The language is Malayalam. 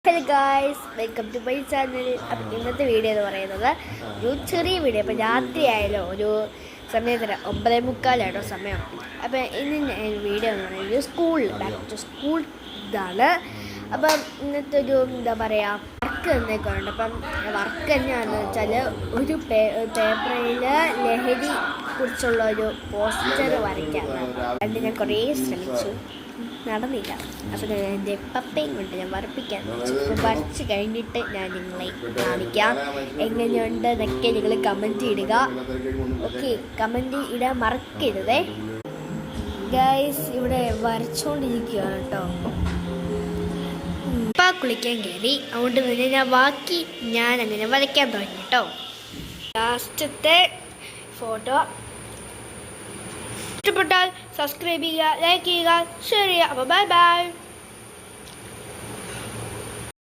Hello guys, welcome to my channel. അപ്പം ഇന്നത്തെ വീഡിയോ എന്ന് പറയുന്നത് ഒരു ചെറിയ വീഡിയോ. അപ്പം രാത്രിയായാലോ, ഒരു സമയത്തിന് 9:45 സമയം. അപ്പം ഇന്ന് വീഡിയോ എന്ന് പറയുന്നത് സ്കൂളിൽ ബാക്ക് ടു സ്കൂൾ ഇതാണ്. അപ്പം ഇന്നത്തെ ഒരു എന്താ പറയുക, വർക്ക് തന്നേക്കുന്നുണ്ട്. അപ്പം വർക്ക് എന്നാന്ന് വെച്ചാൽ ഒരു പേപ്പറിൽ ലഹരി കുറിച്ചുള്ള ഒരു പോസ്റ്റർ വരയ്ക്കാൻ. അത് ഞാൻ കുറേ ശ്രമിച്ചു, നടന്നില്ല. അപ്പോൾ എൻ്റെ പപ്പയും കൊണ്ട് ഞാൻ വരപ്പിക്കാൻ വെച്ചു. അപ്പോൾ വരച്ച് കഴിഞ്ഞിട്ട് ഞാൻ നിങ്ങളെ കാണിക്കാം എങ്ങനെയുണ്ട് എന്നൊക്കെ നിങ്ങൾ കമൻറ്റ് ഇടുക. ഓക്കെ, കമൻറ്റ് ഇടാൻ മറക്കരുതേ ഗൈസ്. ഇവിടെ വരച്ചുകൊണ്ടിരിക്കുകയാണ് കേട്ടോ. പപ്പ കുളിക്കാൻ കയറി, അതുകൊണ്ട് തന്നെ ഞാൻ അങ്ങനെ വരയ്ക്കാൻ തുടങ്ങി കേട്ടോ. ലാസ്റ്റത്തെ ഫോട്ടോ ഇഷ്ടപ്പെട്ടാൽ സബ്സ്ക്രൈബ് ചെയ്യുക, ലൈക്ക് ചെയ്യുക, ഷെയർ ചെയ്യുക. അപ്പോൾ ബൈ ബൈ.